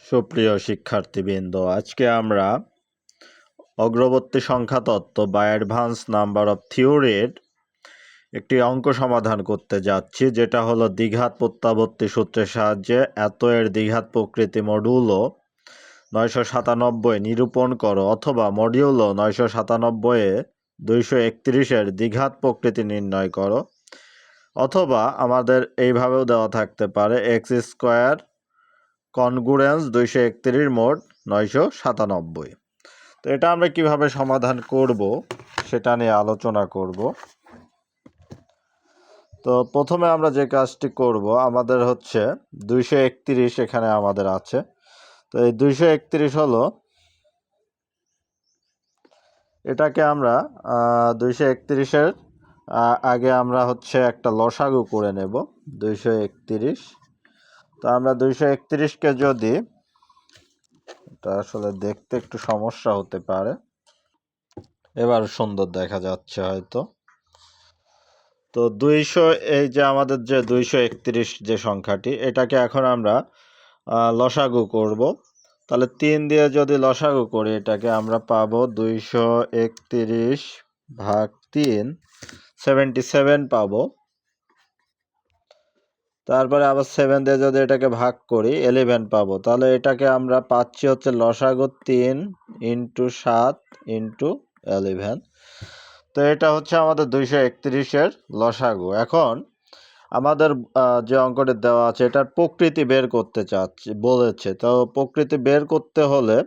সুপ্রিয় শিক্ষার্থীবৃন্দ, আজকে আমরা অগ্রবর্তী সংখ্যা তত্ত্ব বা অ্যাডভান্স নাম্বার অফ থিওরির একটি অঙ্ক সমাধান করতে যাচ্ছি, যেটা হলো দ্বিঘাত প্রত্যাবর্তী সূত্রের সাহায্যে এত এর দ্বিঘাত প্রকৃতি মডিউলো 997 নিরূপণ করো, অথবা মডিউলো 997 231 দ্বিঘাত প্রকৃতি নির্ণয় করো, অথবা আমাদের এইভাবেও দেওয়া থাকতে পারে এক্স স্কোয়ার কনগ্রুয়েন্স 231 মোট 997। তো এটা আমরা কিভাবে সমাধান করব সেটা নিয়ে আলোচনা করব। তো প্রথমে আমরা যে কাজটি করব, আমাদের হচ্ছে 231 এখানে আমাদের আছে। তো এই 231 হলো, এটাকে আমরা 231-এর আগে আমরা হচ্ছে একটা লসাগু করে নেব 231। তো আমরা 231-কে যদি, এটা আসলে দেখতে একটু সমস্যা হতে পারে, এবার সুন্দর দেখা যাচ্ছে হয়তো। তো 200, এই যে আমাদের যে 231 যে সংখ্যাটি, এটাকে এখন আমরা লসাগু করব। তাহলে 3 দিয়ে যদি লসাগু করি, এটাকে আমরা পাবো 231 ভাগ 3, 77 পাবো। তারপরে আবার 7 দিয়ে যদি এটাকে ভাগ করি 11 পাবো। তাহলে এটাকে আমরা পাচ্ছি হচ্ছে লসাগু 3 ইন্টু 7 ইন্টু 11। তো এটা হচ্ছে আমাদের 231-এর লসাগু। এখন আমাদের যে অঙ্কটি দেওয়া আছে, এটার প্রকৃতি বের করতে বলেছে। তো প্রকৃতি বের করতে হলে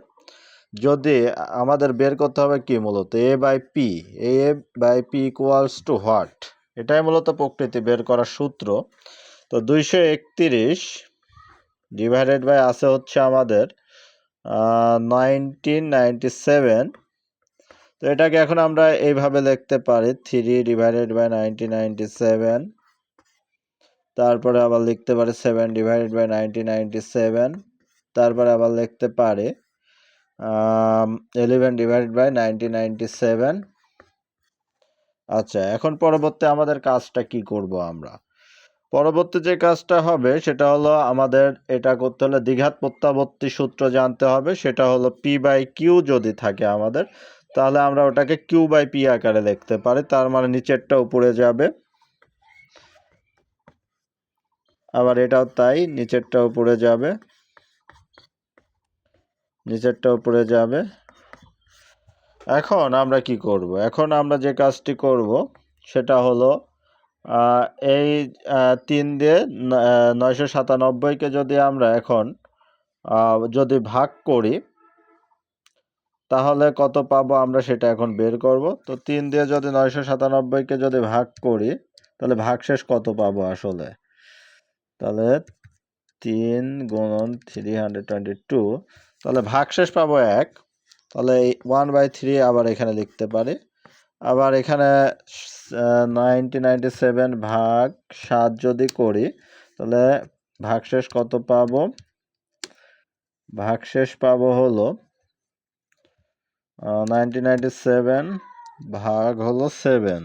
যদি আমাদের বের করতে হবে কি, মূলত A by P equals to what, এটাই মূলত প্রকৃতি বের করার সূত্র। তো 231 ডিভাইডেড বাই আছে হচ্ছে আমাদের 1997। তো এটাকে এখন আমরা এইভাবে লিখতে পারি 3 ডিভাইডেড বাই 1997। তারপরে আবার লিখতে পারি 7 ডিভাইডেড বাই 1997। তারপরে আবার লিখতে পারি 11 ডিভাইডেড বাই 1997। আচ্ছা, এখন পরবর্তী আমাদের কাজটা কি করব আমরা? পরবর্তী যে কাজটা হবে সেটা হলো, আমাদের এটা করতে হলে দ্বিঘাত প্রত্যাবর্তী সূত্র জানতে হবে। সেটা হলো পি বাই কিউ যদি থাকে আমাদের, তাহলে আমরা ওটাকে কিউ বাই পি আকারে লিখতে পারি। তার মানে নিচেরটা উপরে যাবে, আবার এটাও তাই, নিচেরটা উপরে যাবে, নিচেরটা উপরে যাবে। এখন আমরা কি করব? এখন আমরা যে কাজটি করব সেটা হলো, এই 3 দিয়ে 997-কে যদি আমরা এখন যদি ভাগ করি, তাহলে কত পাবো আমরা সেটা এখন বের করব। তো 3 দিয়ে যদি 997-কে যদি ভাগ করি, তাহলে ভাগশেষ কত পাবো আসলে? তাহলে 3 গুণন 322, তাহলে ভাগশেষ পাবো 1। তাহলে এই 1/3 আবার এখানে লিখতে পারি। আবার এখানে 97 ভাগ 7 যদি করি, তাহলে ভাগশেষ কত পাবো? ভাগশেষ পাবো হলো 97 ভাগ হলো 7,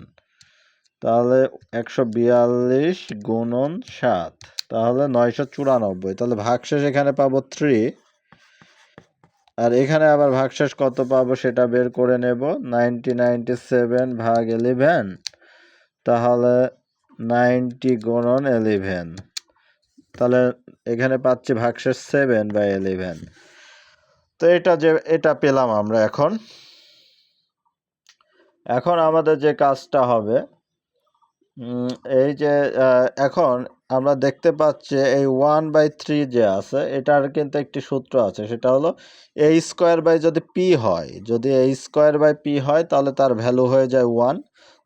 তাহলে 142 গুণন 7, তাহলে 994। তাহলে ভাগশেষ এখানে পাবো 3। আর এখানে আবার ভাগশেষ কত পাবো সেটা বের করে নেব। 97 ভাগ 11, তাহলে 90 গুণন 11, তাহলে এখানে পাচ্ছি ভাগশেষ 7/11। তো এটা পেলাম আমরা। এখন আমাদের যে কাজটা হবে, এই যে এখন আমরা দেখতে পাচ্ছি এই 1/3 যে আছে, এটার কিন্তু একটি সূত্র আছে। সেটা হলো a স্কোয়ার বাই যদি পি হয়, যদি a স্কোয়ার বাই পি হয়, তাহলে তার ভ্যালু হয়ে যায় 1।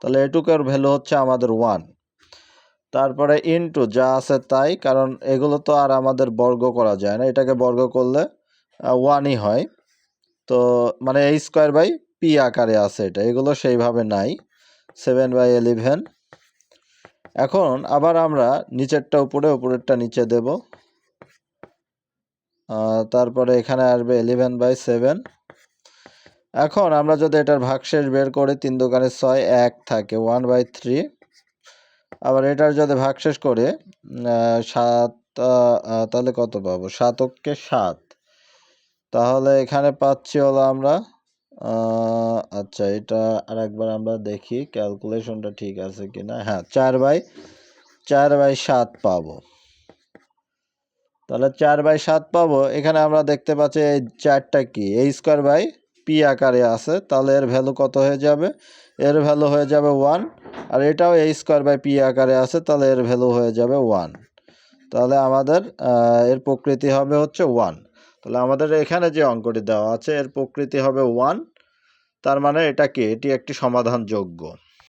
তাহলে এটুকুর ভ্যালু হচ্ছে আমাদের 1। তারপরে ইনটু যা আছে তাই, কারণ এগুলো তো আর আমাদের বর্গ করা যায় না, এটাকে বর্গ করলে 1ই হয়। তো মানে a স্কোয়ার বাই পি আকারে আছে এটা, এগুলো সেইভাবে নাই, 7/11। এখন আবার আমরা নিচেরটা উপরে, উপরেরটা নিচে দেব। তারপরে এখানে আসবে 11/7। এখন আমরা যদি এটার ভাগশেষ বের করি, 3 দোকানে 6, 1 থাকে, 1/3। আবার এটার যদি ভাগশেষ করে 7, তাহলে কত পাবো? 7 × 7, তাহলে এখানে পাচ্ছি হলো আমরা আচ্ছা, এটা আরেকবার আমরা দেখি ক্যালকুলেশনটা ঠিক আছে কিনা। হ্যাঁ, 4/7 পাবো। তাহলে 4/7 পাবো। এখানে আমরা দেখতে পাচ্ছি এই 4টা কি a² আকারে আছে, তাহলে এর ভ্যালু কত হয়ে যাবে? এর ভ্যালু হয়ে যাবে 1। আর এটাও a² আকারে আছে, তাহলে এর ভ্যালু হয়ে যাবে 1। তাহলে আমাদের এর প্রকৃতি হবে হচ্ছে 1। তাহলে আমাদের এখানে যে অঙ্কটি দেওয়া আছে এর প্রকৃতি হবে 1। তার মানে এটা কি? এটি একটি সমাধানযোগ্য।